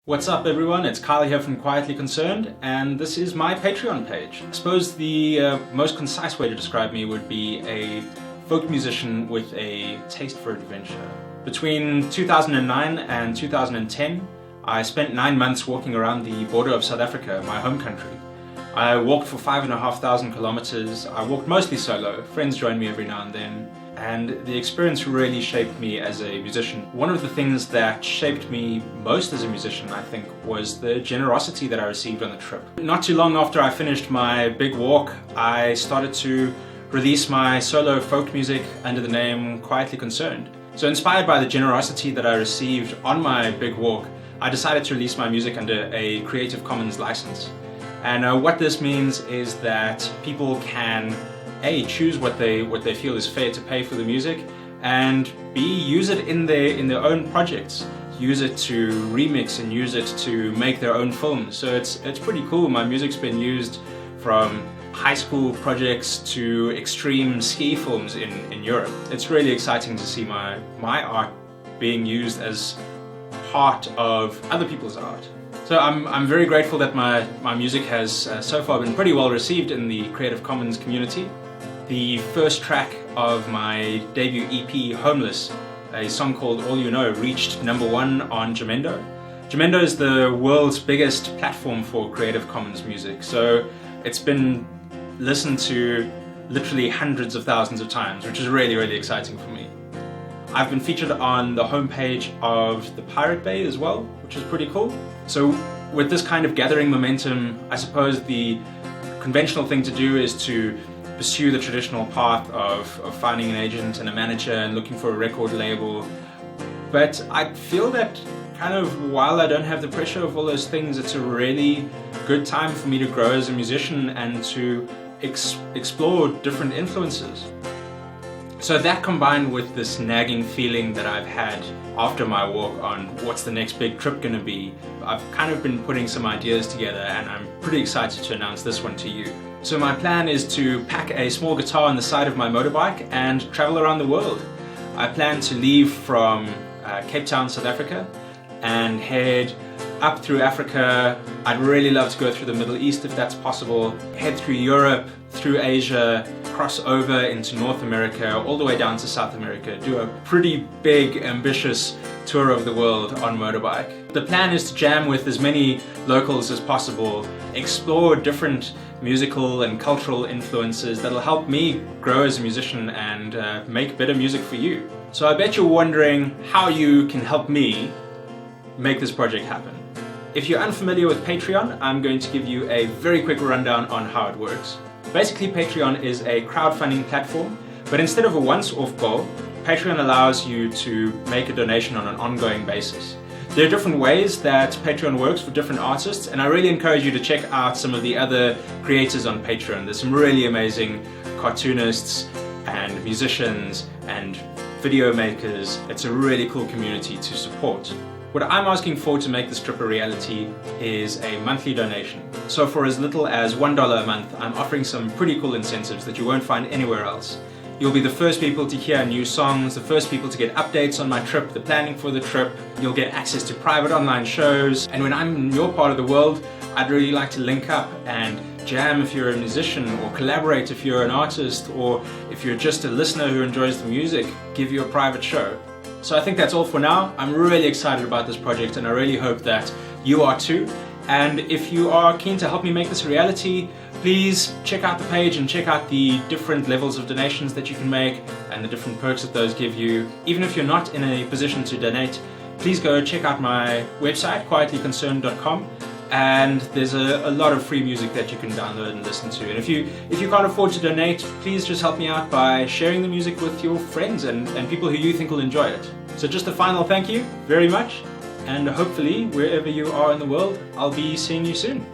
What's up everyone, it's Kyle here from Quietly Concerned, and this is my Patreon page. I suppose the most concise way to describe me would be a folk musician with a taste for adventure. Between 2009 and 2010, I spent 9 months walking around the border of South Africa, my home country. I walked for 5,500 kilometers. I walked mostly solo. Friends joined me every now and then. And the experience really shaped me as a musician. One of the things that shaped me most as a musician, I think, was the generosity that I received on the trip. Not too long after I finished my big walk, I started to release my solo folk music under the name Quietly Concerned. So inspired by the generosity that I received on my big walk, I decided to release my music under a Creative Commons license. And what this means is that people can choose what they feel is fair to pay for the music, and use it in their own projects, use it to remix and use it to make their own films. So it's pretty cool. My music's been used from high school projects to extreme ski films in Europe. It's really exciting to see my art being used as part of other people's art. So I'm very grateful that my music has so far been pretty well received in the Creative Commons community. The first track of my debut EP, Homeless, a song called All You Know, reached #1 on Jamendo. Jamendo is the world's biggest platform for Creative Commons music, so it's been listened to literally hundreds of thousands of times, which is really, really exciting for me. I've been featured on the homepage of the Pirate Bay as well, which is pretty cool. So with this kind of gathering momentum, I suppose the conventional thing to do is to pursue the traditional path of finding an agent and a manager and looking for a record label. But I feel that kind of while I don't have the pressure of all those things, it's a really good time for me to grow as a musician and to explore different influences. So that combined with this nagging feeling that I've had after my walk on what's the next big trip gonna be, I've kind of been putting some ideas together, and I'm pretty excited to announce this one to you. So my plan is to pack a small guitar on the side of my motorbike and travel around the world. I plan to leave from Cape Town, South Africa, and head up through Africa. I'd really love to go through the Middle East if that's possible, head through Europe, through Asia, cross over into North America, all the way down to South America, do a pretty big, ambitious tour of the world on motorbike. The plan is to jam with as many locals as possible, explore different musical and cultural influences that'll help me grow as a musician and make better music for you. So I bet you're wondering how you can help me make this project happen. If you're unfamiliar with Patreon, I'm going to give you a very quick rundown on how it works. Basically, Patreon is a crowdfunding platform, but instead of a once-off goal, Patreon allows you to make a donation on an ongoing basis. There are different ways that Patreon works for different artists, and I really encourage you to check out some of the other creators on Patreon. There's some really amazing cartoonists and musicians and video makers. It's a really cool community to support. What I'm asking for to make this trip a reality is a monthly donation. So for as little as $1 a month, I'm offering some pretty cool incentives that you won't find anywhere else. You'll be the first people to hear new songs, the first people to get updates on my trip, the planning for the trip. You'll get access to private online shows. And when I'm in your part of the world, I'd really like to link up and jam if you're a musician, or collaborate if you're an artist, or if you're just a listener who enjoys the music, give you a private show. So I think that's all for now. I'm really excited about this project, and I really hope that you are too. And if you are keen to help me make this a reality, please check out the page and check out the different levels of donations that you can make and the different perks that those give you. Even if you're not in a position to donate, please go check out my website, quietlyconcerned.com, and there's a lot of free music that you can download and listen to. And if you can't afford to donate, please just help me out by sharing the music with your friends and people who you think will enjoy it. So just a final thank you very much, and hopefully wherever you are in the world, I'll be seeing you soon.